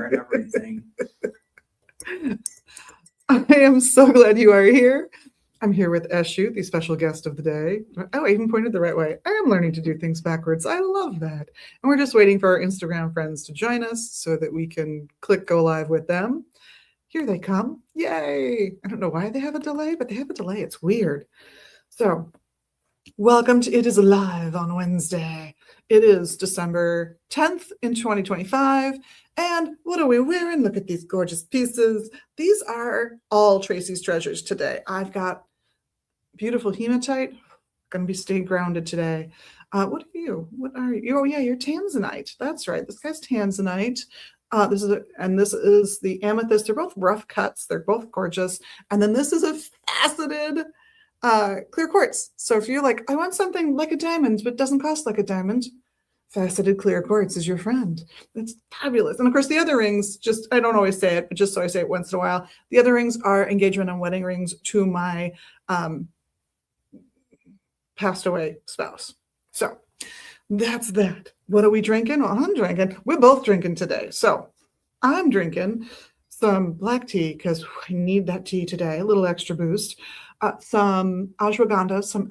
and everything. I am so glad you are here. I'm here with Eshu, the special guest of the day. Oh, I even pointed the right way. I am learning to do things backwards. I love that. And we're just waiting for our Instagram friends to join us so that we can click go live with them. Here they come. Yay. I don't know why they have a delay, but they have a delay. It's weird. So welcome to It Is Live on Wednesday. It is December 10th in 2025. And what are we wearing? Look at these gorgeous pieces. These are all Tracy's treasures today. I've got beautiful hematite. Going to be staying grounded today. What are you? What are you? Oh yeah, you're tanzanite. That's right. This guy's tanzanite. This is the amethyst. They're both rough cuts. They're both gorgeous. And then this is a faceted clear quartz. So if you're like, I want something like a diamond, but doesn't cost like a diamond, faceted clear quartz is your friend. It's fabulous. And of course, the other rings, just, I don't always say it, but just so I say it once in a while, the other rings are engagement and wedding rings to my passed away spouse. So that's that. What are we drinking? Well, I'm drinking. We're both drinking today. So I'm drinking some black tea because I need that tea today, a little extra boost. Some ashwagandha, some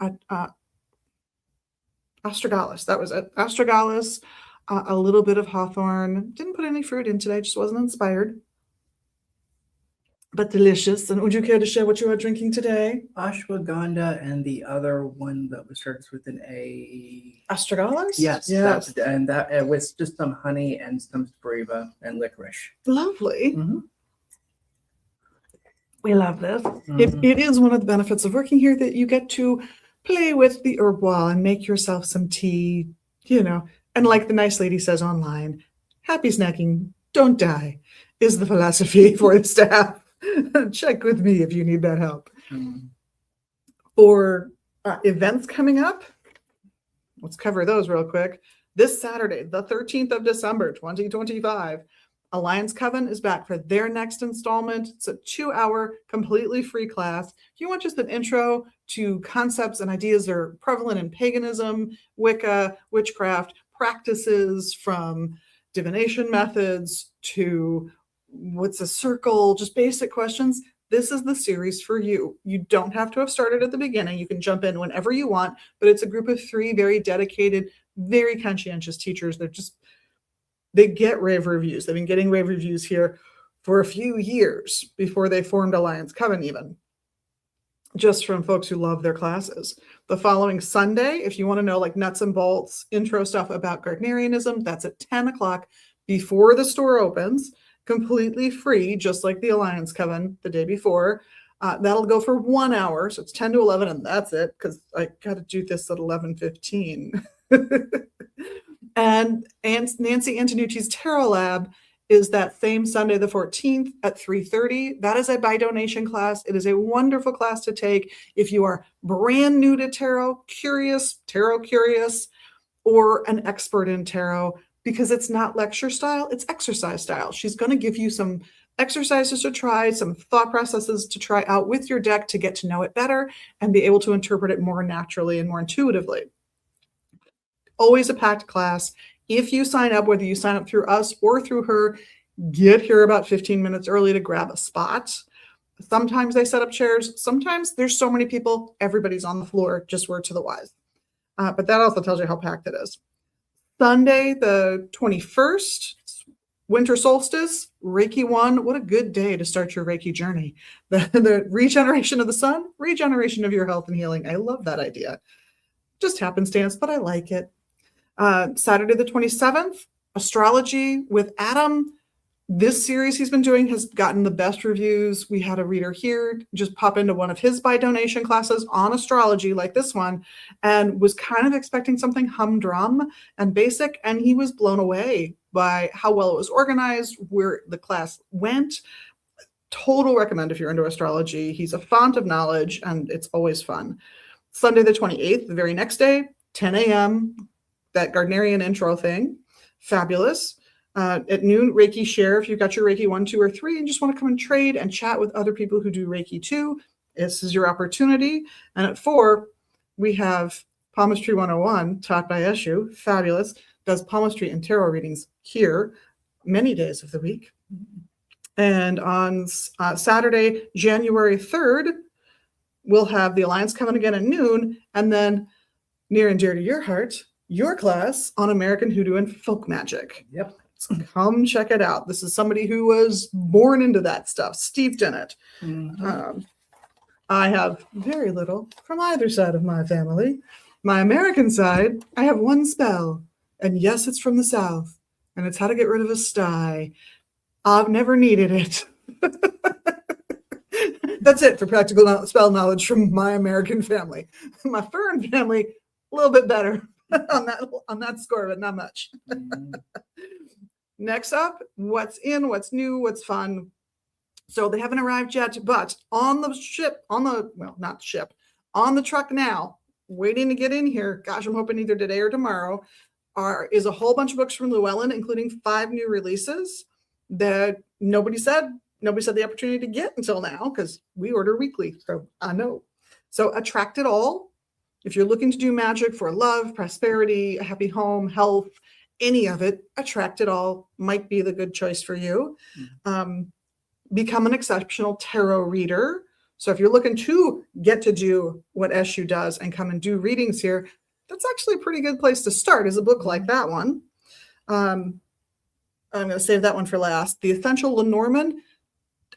astragalus. That was it. Astragalus, a little bit of hawthorn. Didn't put any fruit in today, just wasn't inspired. But delicious. And would you care to share what you are drinking today? Ashwagandha and the other one that was starts with an A. Astragalus? Yes. That with just some honey and some spiriva and licorice. Lovely. Mm-hmm. We love this. Mm-hmm. It is one of the benefits of working here that you get to play with the herb wall and make yourself some tea, and like the nice lady says online, happy snacking, don't die, is the philosophy for the staff. Check with me if you need that help. Mm-hmm. For events coming up, let's cover those real quick. This Saturday, the 13th of December, 2025, Alliance Coven is back for their next installment. It's a 2-hour, completely free class. If you want just an intro to concepts and ideas that are prevalent in paganism, Wicca, witchcraft, practices from divination methods to what's a circle, just basic questions, this is the series for you. You don't have to have started at the beginning. You can jump in whenever you want, but it's a group of 3 very dedicated, very conscientious teachers. They get rave reviews. They've been getting rave reviews here for a few years before they formed Alliance Coven even, just from folks who love their classes. The following Sunday, if you want to know like nuts and bolts, intro stuff about Gardnerianism, that's at 10 o'clock before the store opens, completely free, just like the Alliance Coven the day before. That'll go for 1 hour, so it's 10 to 11, and that's it, because I got to do this at 11:15. And Nancy Antonucci's Tarot Lab is that same Sunday, the 14th at 3:30. That is a by donation class. It is a wonderful class to take if you are brand new to tarot curious, or an expert in tarot, because it's not lecture style, it's exercise style. She's going to give you some exercises to try, some thought processes to try out with your deck to get to know it better and be able to interpret it more naturally and more intuitively. Always a packed class. If you sign up, whether you sign up through us or through her, get here about 15 minutes early to grab a spot. Sometimes they set up chairs. Sometimes there's so many people, everybody's on the floor, just word to the wise. But that also tells you how packed it is. Sunday, the 21st, winter solstice, Reiki 1. What a good day to start your Reiki journey. The regeneration of the sun, regeneration of your health and healing. I love that idea. Just happenstance, but I like it. Saturday the 27th, astrology with Adam. This series he's been doing has gotten the best reviews. We had a reader here just pop into one of his by donation classes on astrology like this one and was kind of expecting something humdrum and basic, and he was blown away by how well it was organized, where the class went. Total recommend if you're into astrology. He's a font of knowledge and it's always fun. Sunday the 28th, the very next day, 10 a.m., that Gardnerian intro thing. Fabulous. At noon, Reiki Share, if you've got your Reiki 1, 2, or 3 and just want to come and trade and chat with other people who do Reiki 2, this is your opportunity. And at 4, we have Palmistry 101, taught by Eshu. Fabulous. Does palmistry and tarot readings here many days of the week. And on Saturday, January 3rd, we'll have the Alliance coming again at noon. And then near and dear to your heart, your class on American Hoodoo and Folk Magic. Yep. So come check it out. This is somebody who was born into that stuff, steeped in it. I have very little from either side of my family. My American side, I have one spell. And yes, it's from the South. And it's how to get rid of a sty. I've never needed it. That's it for practical spell knowledge from my American family. My foreign family, a little bit better on that score, but not much. Next up, what's in, what's new, what's fun. So they haven't arrived yet, but on the ship, on the truck now, waiting to get in here. Gosh, I'm hoping either today or tomorrow. Is a whole bunch of books from Llewellyn, including 5 new releases that nobody said the opportunity to get until now, because we order weekly. So I know. So Attract It All. If you're looking to do magic for love, prosperity, a happy home, health, any of it, Attract It All might be the good choice for you. Become an exceptional tarot reader. So if you're looking to get to do what Eshu does and come and do readings here, that's actually a pretty good place to start, is a book like that one. I'm going to save that one for last. The Essential Lenormand.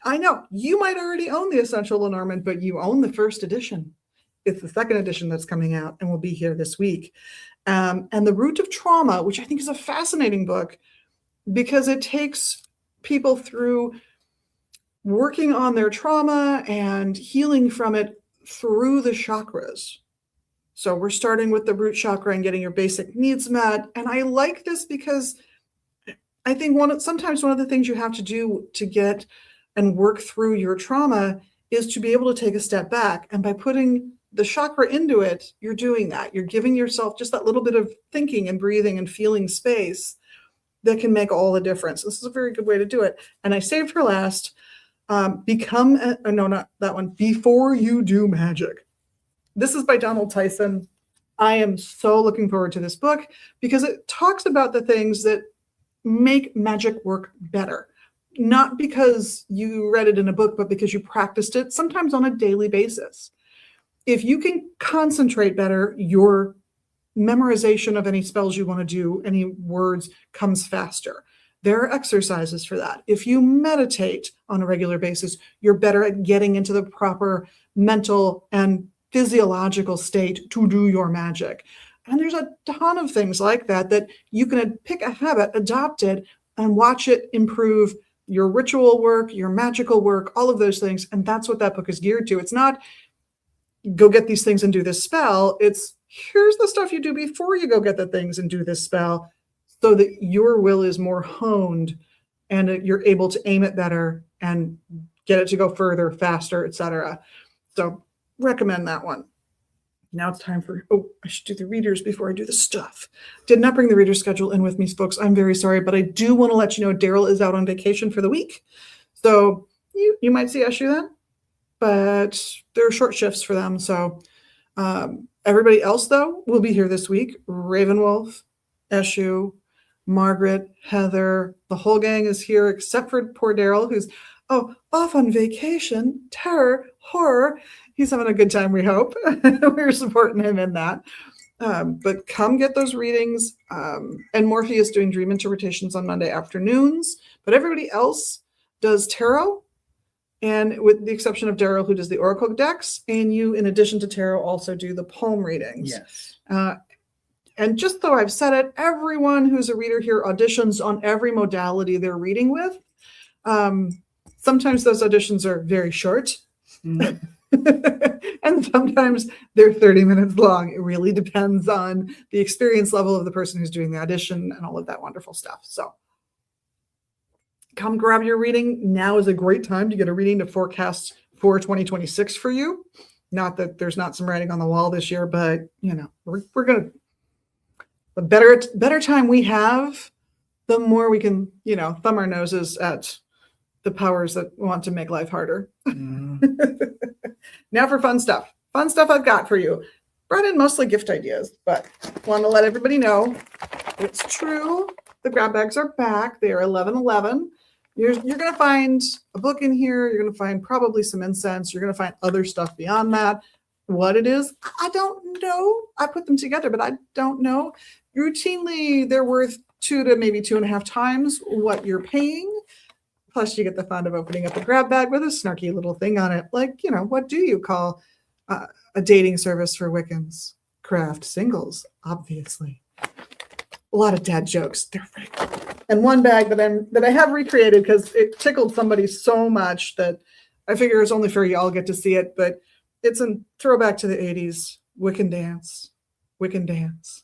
I know you might already own the Essential Lenormand, but you own the first edition. It's the second edition that's coming out and will be here this week. And The Root of Trauma, which I think is a fascinating book because it takes people through working on their trauma and healing from it through the chakras. So we're starting with the root chakra and getting your basic needs met. And I like this because I think sometimes one of the things you have to do to get and work through your trauma is to be able to take a step back. And by putting the chakra into it, you're doing that. You're giving yourself just that little bit of thinking and breathing and feeling space that can make all the difference. This is a very good way to do it. And I saved for last, Before You Do Magic. This is by Donald Tyson. I am so looking forward to this book because it talks about the things that make magic work better. Not because you read it in a book, but because you practiced it, sometimes on a daily basis. If you can concentrate better, your memorization of any spells you want to do, any words, comes faster. There are exercises for that. If you meditate on a regular basis, you're better at getting into the proper mental and physiological state to do your magic. And there's a ton of things like that you can pick a habit, adopt it, and watch it improve your ritual work, your magical work, all of those things. And that's what that book is geared to. It's not go get these things and do this spell. It's here's the stuff you do before you go get the things and do this spell so that your will is more honed and you're able to aim it better and get it to go further, faster, etc. So recommend that one. Now it's time for, I should do the readers before I do the stuff. Did not bring the reader schedule in with me, folks. I'm very sorry, but I do want to let you know Daryl is out on vacation for the week. So you might see Eshu then, but there are short shifts for them. So everybody else, though, will be here this week. Ravenwolf, Eshu, Margaret, Heather, the whole gang is here except for poor Daryl, who's off on vacation, terror, horror. He's having a good time, we hope. We're supporting him in that. But come get those readings. And Morphe is doing dream interpretations on Monday afternoons. But everybody else does tarot. And with the exception of Daryl, who does the oracle decks. And you, in addition to tarot, also do the palm readings. Yes. And just though I've said it, everyone who's a reader here auditions on every modality they're reading with. Sometimes those auditions are very short. Mm-hmm. And sometimes they're 30 minutes long. It really depends on the experience level of the person who's doing the audition and all of that wonderful stuff. So come grab your reading. Now is a great time to get a reading to forecast for 2026 for you. Not that there's not some writing on the wall this year, but we're going to, the better time we have, the more we can, thumb our noses at the powers that want to make life harder. Mm. Now for fun stuff. Fun stuff I've got for you. Brought in mostly gift ideas, but want to let everybody know it's true. The grab bags are back. They are 11/11. You're going to find a book in here. You're going to find probably some incense. You're going to find other stuff beyond that. What it is, I don't know. I put them together, but I don't know. Routinely, they're worth 2 to maybe 2.5 times what you're paying. Plus, you get the fun of opening up a grab bag with a snarky little thing on it. Like, what do you call a dating service for Wiccans? Craft singles, obviously. A lot of dad jokes. They're very cool. And one bag that I have recreated because it tickled somebody so much that I figure it's only fair y'all get to see it. But it's a throwback to the 80s. Wiccan dance. Wiccan dance.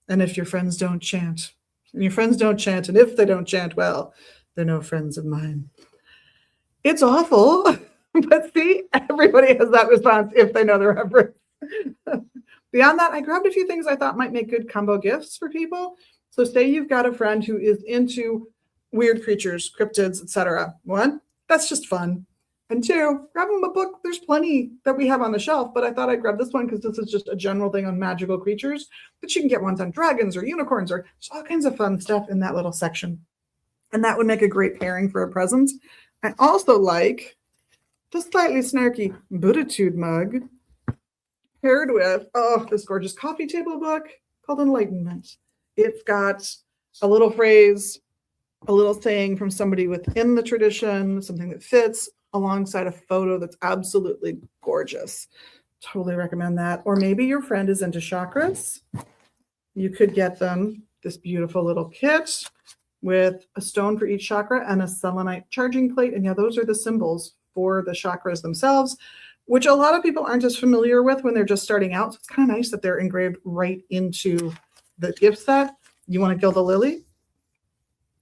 And if your friends don't chant, and if they don't chant, well, they're no friends of mine. It's awful. But see, everybody has that response if they know the reference. Beyond that, I grabbed a few things I thought might make good combo gifts for people. So say you've got a friend who is into weird creatures, cryptids, etc. 1, that's just fun. And 2, grab them a book. There's plenty that we have on the shelf, but I thought I'd grab this one because this is just a general thing on magical creatures. But you can get ones on dragons or unicorns or all kinds of fun stuff in that little section. And that would make a great pairing for a present. I also like the slightly snarky Buddhitude mug paired with, this gorgeous coffee table book called Enlightenment. It's got a little phrase, a little saying from somebody within the tradition, something that fits alongside a photo that's absolutely gorgeous. Totally recommend that. Or maybe your friend is into chakras. You could get them this beautiful little kit with a stone for each chakra and a selenite charging plate. And yeah, those are the symbols for the chakras themselves, which a lot of people aren't as familiar with when they're just starting out. So it's kind of nice that they're engraved right into the gift set. You want to gild a lily?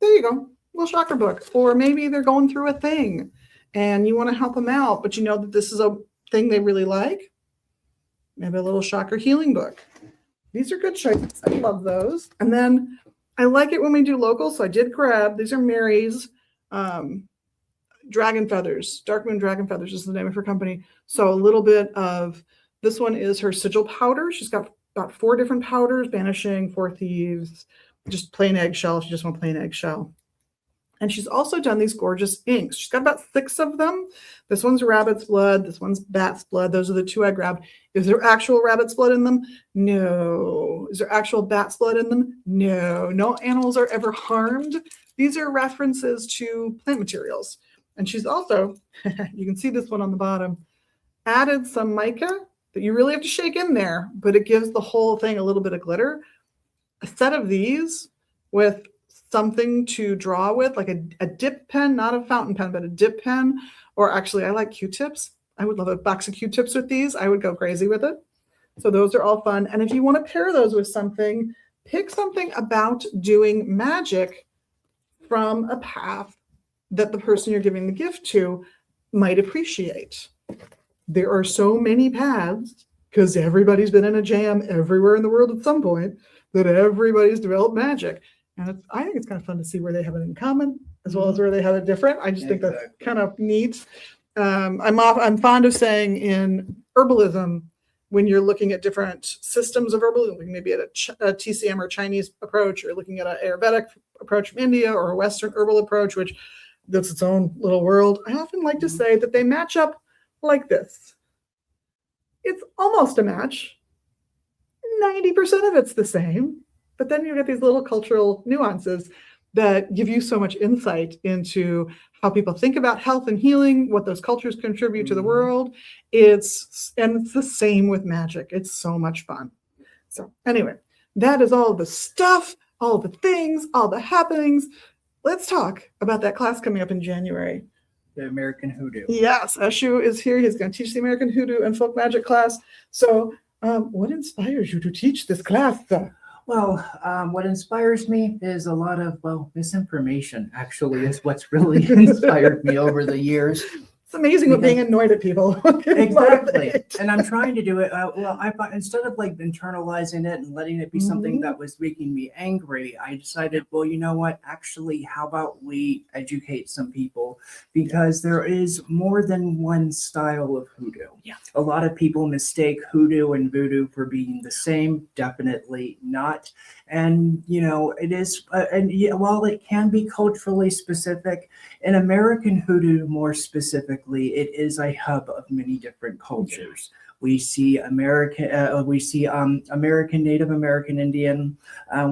There you go, little chakra book. Or maybe they're going through a thing and you want to help them out, but you know that this is a thing they really like. Maybe a little chakra healing book. These are good choices. I love those. And then I like it when we do local. So I did grab, these are Mary's Dragon Feathers. Dark Moon Dragon Feathers is the name of her company. So a little bit of, this one is her sigil powder. She's got about 4 different powders, Banishing, 4 Thieves, just plain eggshell. She just wants plain eggshell. And she's also done these gorgeous inks. She's got about 6 of them. This one's rabbit's blood. This one's bat's blood. Those are the 2 I grabbed. Is there actual rabbit's blood in them? No. Is there actual bat's blood in them? No. No animals are ever harmed. These are references to plant materials. And she's also, you can see this one on the bottom, added some mica that you really have to shake in there, but it gives the whole thing a little bit of glitter. A set of these with something to draw with, like a dip pen, not a fountain pen, but a dip pen. Or actually, I like Q-tips. I would love a box of Q-tips with these. I would go crazy with it. So those are all fun. And if you want to pair those with something, pick something about doing magic from a path that the person you're giving the gift to might appreciate. There are so many paths because everybody's been in a jam everywhere in the world at some point that everybody's developed magic. And I think it's kind of fun to see where they have it in common as well as where they have it different. I just think that's kind of neat. I'm fond of saying in herbalism, when you're looking at different systems of herbalism, maybe at a TCM or Chinese approach, or looking at an Ayurvedic approach from India or a Western herbal approach, which that's its own little world. I often like to say that they match up like this. It's almost a match. 90% of it's the same, but then you get these little cultural nuances that give you so much insight into how people think about health and healing, what those cultures contribute to the world. It's the same with magic. It's so much fun. So anyway, that is all the stuff, all the things, all the happenings. Let's talk about that class coming up in January. The American Hoodoo. Yes, Eshu is here. He's going to teach the American Hoodoo and Folk Magic class. So what inspires you to teach this class? Well, what inspires me is a lot of, misinformation actually is what's really inspired me over the years. It's amazing what being annoyed at people. Exactly. And I'm trying to do it. I thought instead of like internalizing it and letting it be something that was making me angry, I decided, well, you know what? Actually, how about we educate some people? Because there is more than one style of hoodoo. Yeah. A lot of people mistake hoodoo and voodoo for being the same. Definitely not. And, it is, and yeah, while it can be culturally specific, in American Hoodoo more specifically, it is a hub of many different cultures. We see American Native American Indian.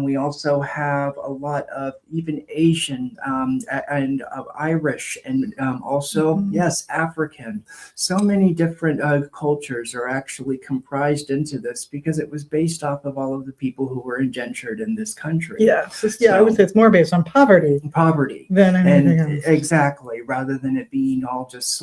We also have a lot of even Asian and Irish, and also yes, African. So many different cultures are actually comprised into this because it was based off of all of the people who were indentured in this country. I would say it's more based on poverty than anything else. Exactly, rather than it being all just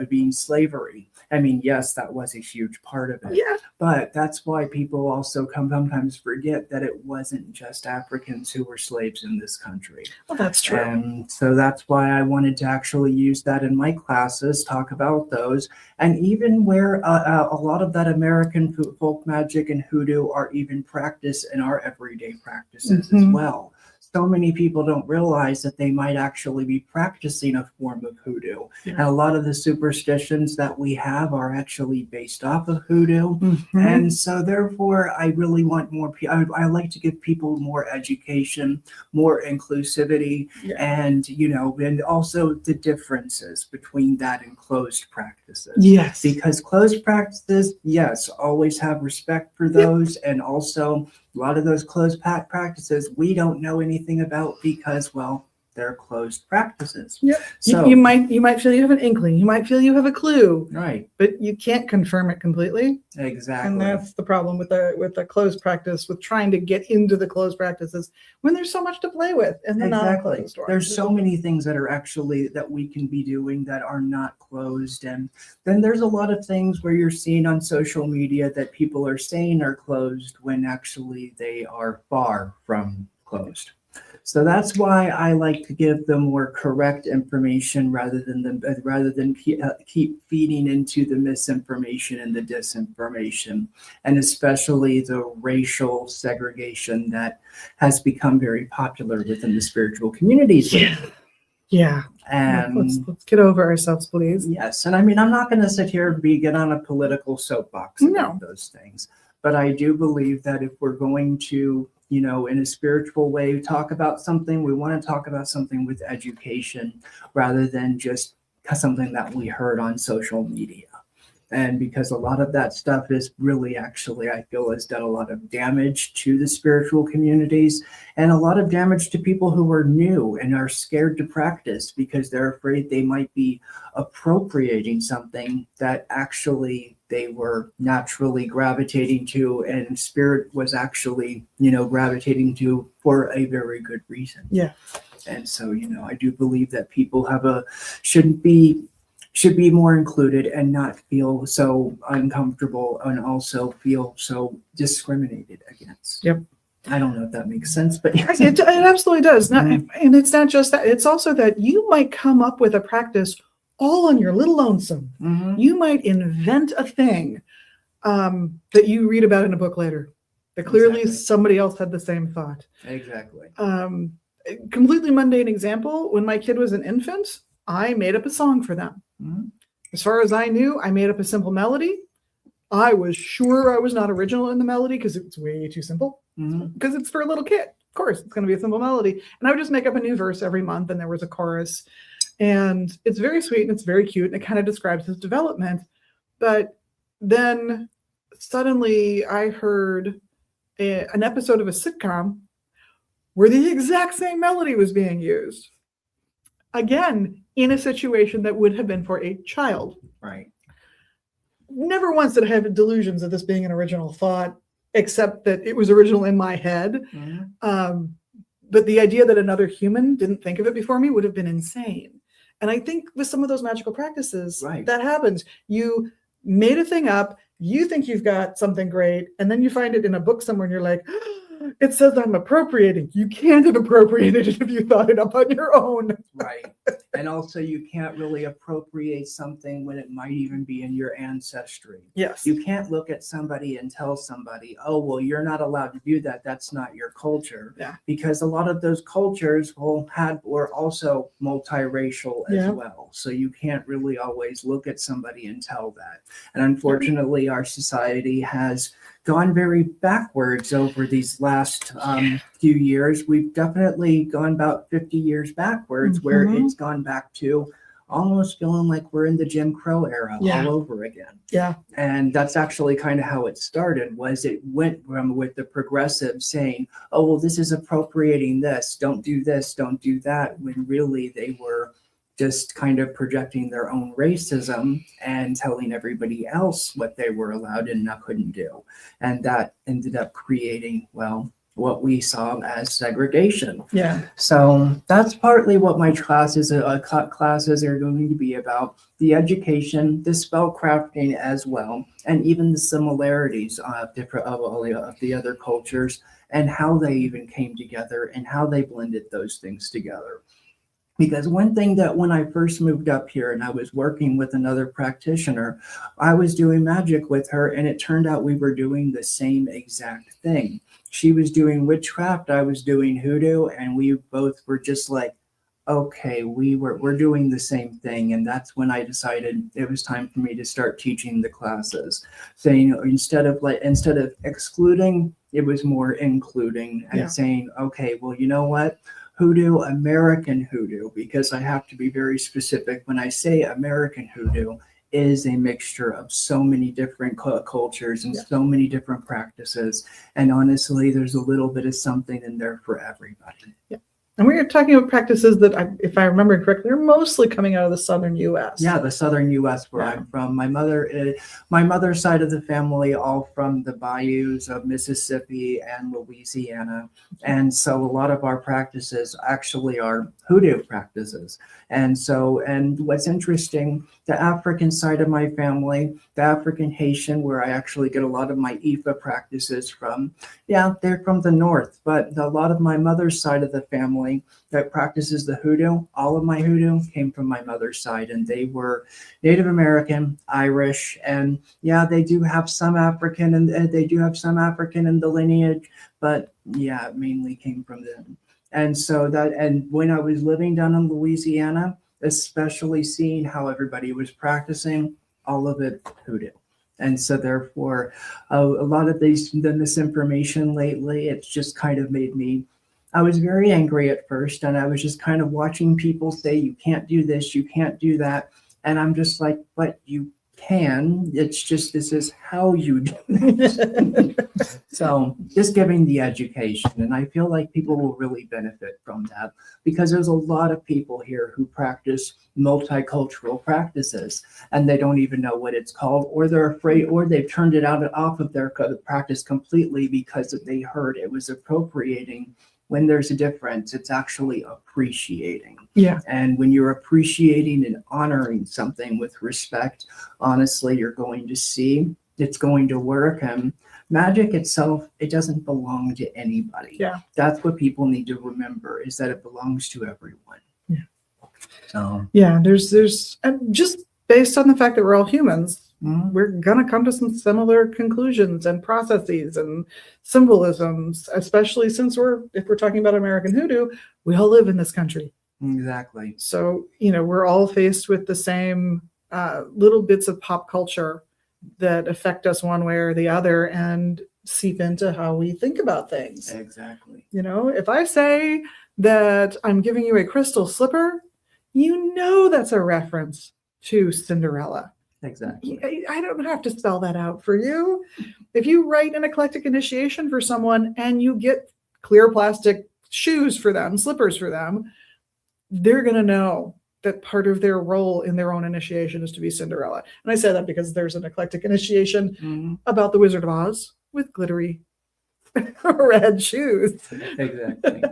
being slavery. I mean, yes, that was a huge part of it. Yeah. But that's why people also sometimes forget that it wasn't just Africans who were slaves in this country. Well, that's true. And so that's why I wanted to actually use that in my classes, talk about those, and even where a lot of that American folk magic and hoodoo are even practiced in our everyday practices as well. So many people don't realize that they might actually be practicing a form of hoodoo. Yeah. And a lot of the superstitions that we have are actually based off of hoodoo. And so therefore, I really want more I like to give people more education, more inclusivity, and, and also the differences between that and closed practices. Yes. Because closed practices, yes, always have respect for those. And also, a lot of those closed practices we don't know anything about because, well, they're closed practices. Yep. So you might feel you have an inkling. You might feel you have a clue. Right. But you can't confirm it completely. Exactly. And that's the problem with the closed practice, with trying to get into the closed practices when there's so much to play with and the non-closed ones. There's so many things that are actually that we can be doing that are not closed. And then there's a lot of things where you're seeing on social media that people are saying are closed when actually they are far from closed. So that's why I like to give them more correct information rather than keep feeding into the misinformation and the disinformation, and especially the racial segregation that has become very popular within the spiritual communities. Yeah. And let's get over ourselves, please. Yes, and I mean, I'm not going to sit here and get on a political soapbox about those things, but I do believe that if we're going to, in a spiritual way, talk about something, we want to talk about something with education rather than just something that we heard on social media. And because a lot of that stuff is really actually, I feel, has done a lot of damage to the spiritual communities and a lot of damage to people who are new and are scared to practice because they're afraid they might be appropriating something that actually they were naturally gravitating to, and spirit was actually, gravitating to for a very good reason. Yeah. And so, I do believe that people should be more included and not feel so uncomfortable and also feel so discriminated against. Yep. I don't know if that makes sense, but yes. It absolutely does. And it's not just that. It's also that you might come up with a practice all on your little lonesome. You might invent a thing that you read about in a book later. That clearly somebody else had the same thought. Exactly. Completely mundane example. When my kid was an infant, I made up a song for them. As far as I knew, I made up a simple melody. I was sure I was not original in the melody because it's way too simple. Because it's for a little kid. Of course, it's going to be a simple melody. And I would just make up a new verse every month, and there was a chorus. And it's very sweet and it's very cute, and it kind of describes his development. But then suddenly I heard an episode of a sitcom where the exact same melody was being used. Again, in a situation that would have been for a child. Right. Never once did I have delusions of this being an original thought, except that it was original in my head. But the idea that another human didn't think of it before me would have been insane. And I think with some of those magical practices, that happens. You made a thing up, you think you've got something great, and then you find it in a book somewhere and you're like, it says I'm appropriating. You can't have appropriated it if you thought it up on your own. Right. And also you can't really appropriate something when it might even be in your ancestry. Yes. You can't look at somebody and tell somebody, oh, well, you're not allowed to do that. That's not your culture. Yeah. Because a lot of those cultures were also multiracial as well. So you can't really always look at somebody and tell that. And unfortunately, our society has gone very backwards over these last few years. We've definitely gone about 50 years backwards, where Mhm. it's gone back to almost feeling like we're in the Jim Crow era Yeah. all over again. Yeah. And that's actually kind of how it started. Was it went from with the progressives saying, "Oh, well, this is appropriating this. Don't do this. Don't do that," when really they were just kind of projecting their own racism and telling everybody else what they were allowed and not couldn't do. And that ended up creating, well, what we saw as segregation. Yeah. So that's partly what my classes are going to be about: the education, the spell crafting as well, and even the similarities of different of the other cultures and how they even came together and how they blended those things together. Because one thing that when I first moved up here and I was working with another practitioner, I was doing magic with her, and it turned out we were doing the same exact thing. She was doing witchcraft, I was doing hoodoo, and we both were just like, okay, we're doing the same thing. And that's when I decided it was time for me to start teaching the classes. Saying instead of excluding, it was more including, and Yeah. saying, okay, well, you know what? Hoodoo, American hoodoo, because I have to be very specific when I say American hoodoo, is a mixture of so many different cultures and Yeah. so many different practices. And honestly, there's a little bit of something in there for everybody. And we are talking about practices that, if I remember correctly, are mostly coming out of the southern U.S. Yeah, the southern U.S. where Yeah. I'm from. My mother's side of the family, all from the bayous of Mississippi and Louisiana, and so a lot of our practices actually are hoodoo practices. And what's interesting, the African side of my family, the African Haitian, where I actually get a lot of my Ifa practices from, yeah, they're from the north, but a lot of my mother's side of the family that practices the hoodoo, all of my hoodoo came from my mother's side, and they were Native American, Irish, and yeah, they do have some African, and they do have some African in the lineage, but yeah, it mainly came from them. And when I was living down in Louisiana, especially seeing how everybody was practicing, all of it hoodoo. And so therefore, a lot of the misinformation lately, it's just kind of made me, I was very angry at first, and I was just kind of watching people say, you can't do this, you can't do that. And I'm just like, but you can. It's just, this is how you do it. So just giving the education. And I feel like people will really benefit from that, because there's a lot of people here who practice multicultural practices and they don't even know what it's called, or they're afraid, or they've turned it off of their practice completely because they heard it was appropriating. When there's a difference, it's actually appreciating. Yeah. And when you're appreciating and honoring something with respect, honestly, you're going to see it's going to work. And magic itself, it doesn't belong to anybody. Yeah. That's what people need to remember, is that it belongs to everyone. Yeah. So Yeah, there's and just based on the fact that we're all humans, we're going to come to some similar conclusions and processes and symbolisms, especially since if we're talking about American hoodoo, we all live in this country. exactly. So, we're all faced with the same little bits of pop culture that affect us one way or the other and seep into how we think about things. Exactly. If I say that I'm giving you a crystal slipper, that's a reference to Cinderella. Exactly. I don't have to spell that out for you. If you write an eclectic initiation for someone and you get clear plastic shoes for them, slippers for them, they're going to know that part of their role in their own initiation is to be Cinderella. And I say that because there's an eclectic initiation about the Wizard of Oz with glittery red shoes. Exactly.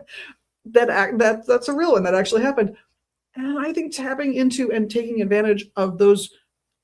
That's a real one that actually happened. And I think tapping into and taking advantage of those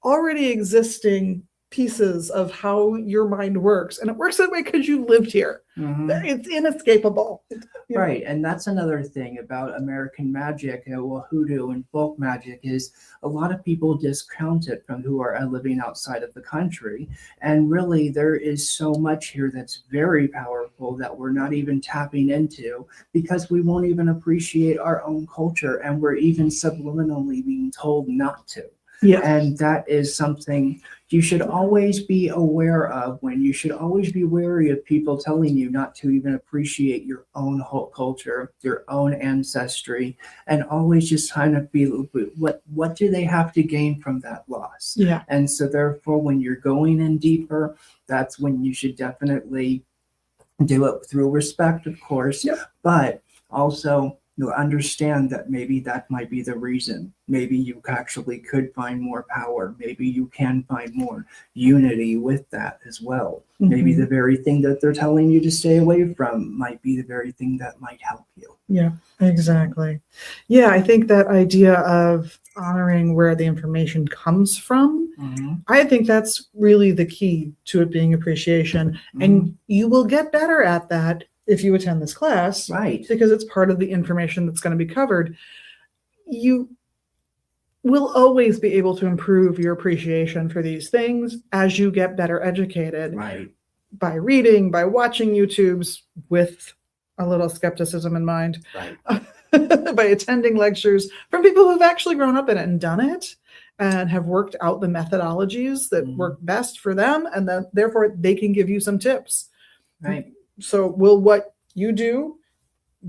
already existing pieces of how your mind works, and it works that way because you lived here. It's inescapable. Right, and that's another thing about American magic, hoodoo and folk magic, is a lot of people discount it from who are living outside of the country. And really, there is so much here that's very powerful that we're not even tapping into, because we won't even appreciate our own culture, and we're even subliminally being told not to. Yeah. And that is something you should always be aware of, when you should always be wary of people telling you not to even appreciate your own whole culture, your own ancestry, and always just kind of be, what do they have to gain from that loss? Yeah. And so therefore, when you're going in deeper, that's when you should definitely do it through respect, of course, Yep. but also you'll understand that maybe that might be the reason. Maybe you actually could find more power. Maybe you can find more unity with that as well. Maybe Mhm. the very thing that they're telling you to stay away from might be the very thing that might help you. Yeah, exactly. Yeah, I think that idea of honoring where the information comes from, I think that's really the key to it being appreciation. And you will get better at that if you attend this class, Right. because it's part of the information that's going to be covered. You will always be able to improve your appreciation for these things as you get better educated Right. by reading, by watching YouTubes with a little skepticism in mind, Right. by attending lectures from people who've actually grown up in it and done it and have worked out the methodologies that work best for them, and then therefore they can give you some tips. Right. So will what you do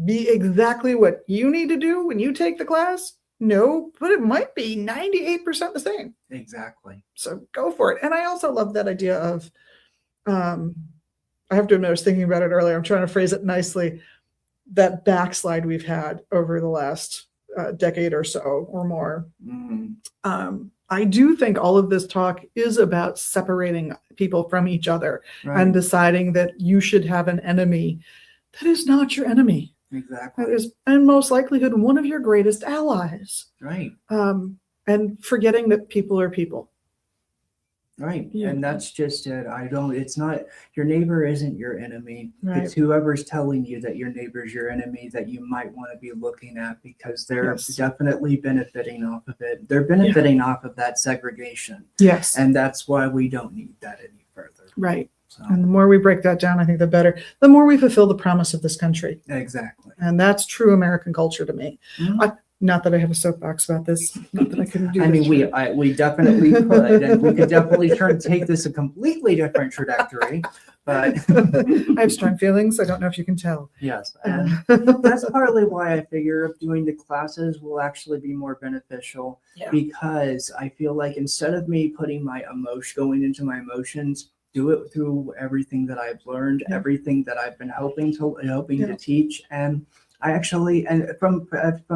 be exactly what you need to do when you take the class? No, but it might be 98% the same. Exactly. So go for it. And I also love that idea of, I have to admit, I was thinking about it earlier. I'm trying to phrase it nicely. That backslide we've had over the last decade or so or more. I do think all of this talk is about separating people from each other and deciding that you should have an enemy that is not your enemy. Exactly. That is, in most likelihood, one of your greatest allies. Right. And forgetting that people are people. Right. Yeah. And that's just it. It's not, your neighbor isn't your enemy. Right. It's whoever's telling you that your neighbor's your enemy that you might want to be looking at, because they're Yes. definitely benefiting off of it. They're benefiting off of that segregation. Yes. And that's why we don't need that any further. Right. So, And the more we break that down, I think the better. The more we fulfill the promise of this country. exactly. And that's true American culture to me. Mhm. Not that I have a soapbox about this. Not that I couldn't do I this. mean, we definitely could, and we could definitely take this a completely different trajectory, but I have strong feelings. I don't know if you can tell. yes, and that's partly why I figure doing the classes will actually be more beneficial, Yeah. because I feel like instead of me putting going into my emotions, do it through everything that I've learned, Yeah. everything that I've been helping Yeah. to teach. And I actually, and from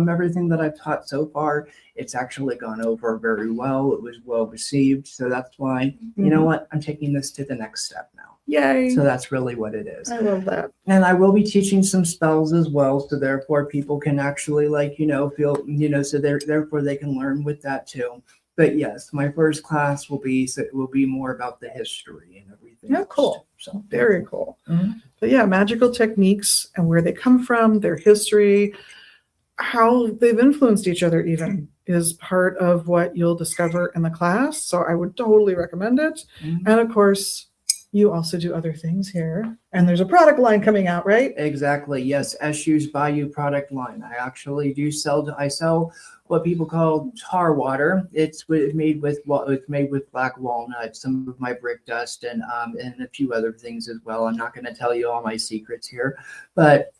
everything that I've taught so far, it's actually gone over very well. It was well received. So that's why, you know what, I'm taking this to the next step now. Yay. So that's really what it is. I love that. And I will be teaching some spells as well. So therefore people can actually feel, so therefore they can learn with that too. But yes, my first class will be more about the history and everything. Yeah, else, cool. So Very cool. Mhm. But yeah, magical techniques and where they come from, their history, how they've influenced each other even is part of what you'll discover in the class. So I would totally recommend it. Mhm. And of course, you also do other things here. And there's a product line coming out, right? Exactly. Yes, Eshu's Bayou product line. I actually do sell what people call tar water. It's made with black walnut, some of my brick dust, and a few other things as well. I'm not going to tell you all my secrets here, but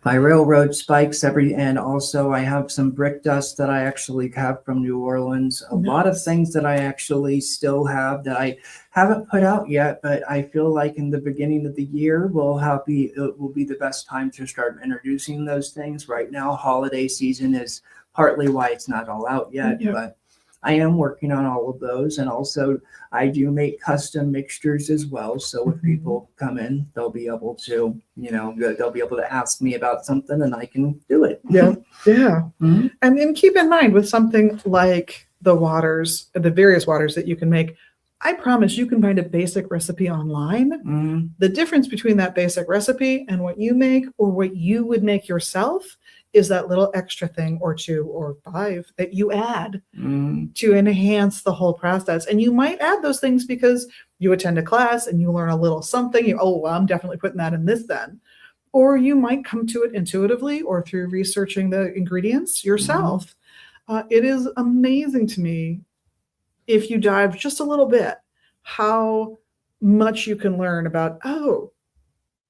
my railroad spikes and also I have some brick dust that I actually have from New Orleans. A lot of things that I actually still have that I haven't put out yet, but I feel like in the beginning of the year it will be the best time to start introducing those things. Right now, holiday season is partly why it's not all out yet, Yeah. but I am working on all of those. And also I do make custom mixtures as well. So if people come in, they'll be able to, they'll be able to ask me about something and I can do it. Yeah. Yeah. Mhm. And then keep in mind with something like the various waters that you can make, I promise you can find a basic recipe online. Mhm. The difference between that basic recipe and what you make or what you would make yourself is that little extra thing or 2 or 5 that you add Mhm. to enhance the whole process. And you might add those things because you attend a class and you learn a little something. Well, I'm definitely putting that in this then. Or you might come to it intuitively or through researching the ingredients yourself. It is amazing to me if you dive just a little bit, how much you can learn about, oh,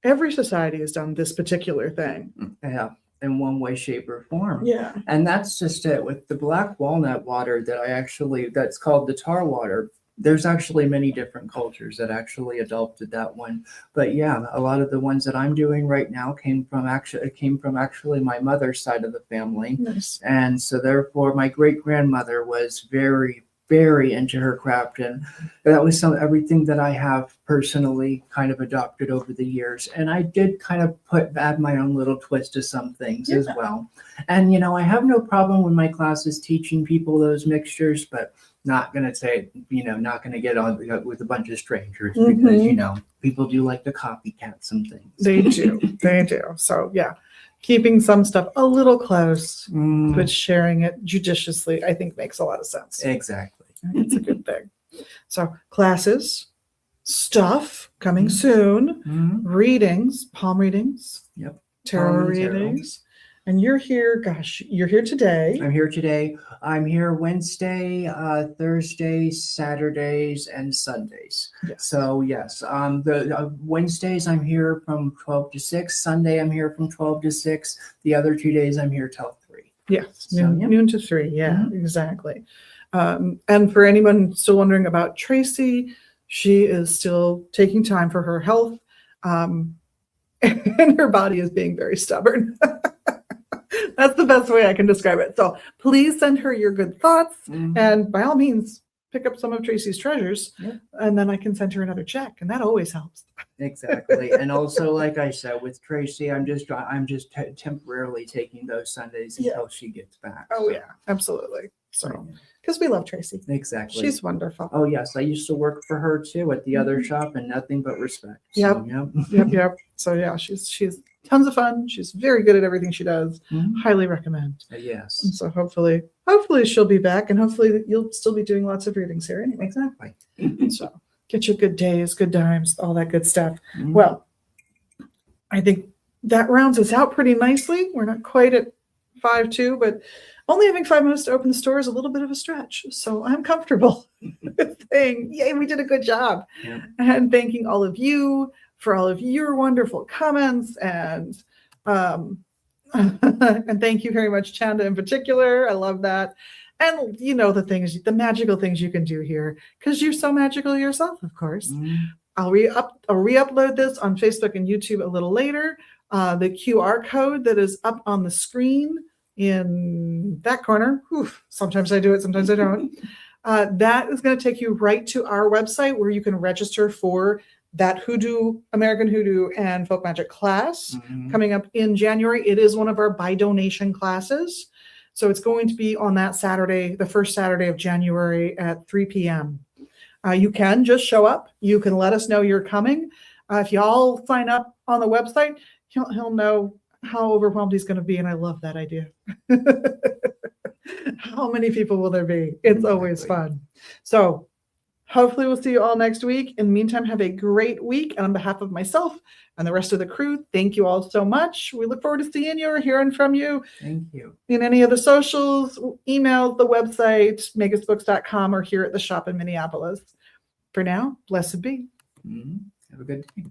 every society has done this particular thing. Yeah, in one way, shape, or form. Yeah. And that's just it with the black walnut water that's called the tar water. There's actually many different cultures that actually adopted that one. But yeah, a lot of the ones that I'm doing right now came from actually my mother's side of the family. Nice. And so therefore my great grandmother was very, very into her craft, and that was everything that I have personally kind of adopted over the years. And I did kind of add my own little twist to some things as well. And I have no problem with my classes teaching people those mixtures, but not gonna say, not gonna get on with a bunch of strangers because people do like to copycat some things. They do. They do. So yeah, keeping some stuff a little close, but sharing it judiciously, I think makes a lot of sense. Exactly. It's a good thing. So classes, stuff coming soon, readings, palm readings, tarot readings. And you're here, you're here today. I'm here today. I'm here Wednesday, Thursday, Saturdays, and Sundays. Yes. So yes, the Wednesdays I'm here from 12 to 6. Sunday I'm here from 12 to 6. The other 2 days I'm here till 3. Yes, So, noon to 3. Yeah, exactly. And for anyone still wondering about Tracy, she is still taking time for her health, and her body is being very stubborn. That's the best way I can describe it. So please send her your good thoughts, and by all means, pick up some of Tracy's treasures, and then I can send her another check, and that always helps. Exactly. And also, like I said, with Tracy, I'm just temporarily taking those Sundays until she gets back. Oh So, yeah, absolutely. So because we love Tracy. exactly. She's wonderful. Oh yes, I used to work for her too at the other shop, and nothing but respect. Yep. Yep. So yeah, she's tons of fun. She's very good at everything she does. Highly recommend. Yes. And so hopefully she'll be back, and hopefully you'll still be doing lots of readings here anyway. Exactly. So get your good days, good times, all that good stuff. Well, I think that rounds us out pretty nicely. We're not quite at 5-2, but only having 5 minutes to open the store is a little bit of a stretch. So I'm comfortable saying, yay, we did a good job. Yeah. And thanking all of you for all of your wonderful comments, and and thank you very much, Chanda, in particular. I love that. And the magical things you can do here, because you're so magical yourself, of course. I'll re-upload this on Facebook and YouTube a little later. The QR code that is up on the screen in that corner. Sometimes I do it, sometimes I don't. That is going to take you right to our website where you can register for that American Hoodoo and Folk Magic class coming up in January. It is one of our by donation classes. So it's going to be on that Saturday, the first Saturday of January at 3 p.m. You can just show up. You can let us know you're coming. If you all sign up on the website, he'll know how overwhelmed he's going to be. And I love that idea. How many people will there be? It's always fun. So hopefully we'll see you all next week. In the meantime, have a great week. And on behalf of myself and the rest of the crew, thank you all so much. We look forward to seeing you or hearing from you. Thank you. In any of the socials, email, the website, magusbooks.com, or here at the shop in Minneapolis. For now, blessed be. Have a good day.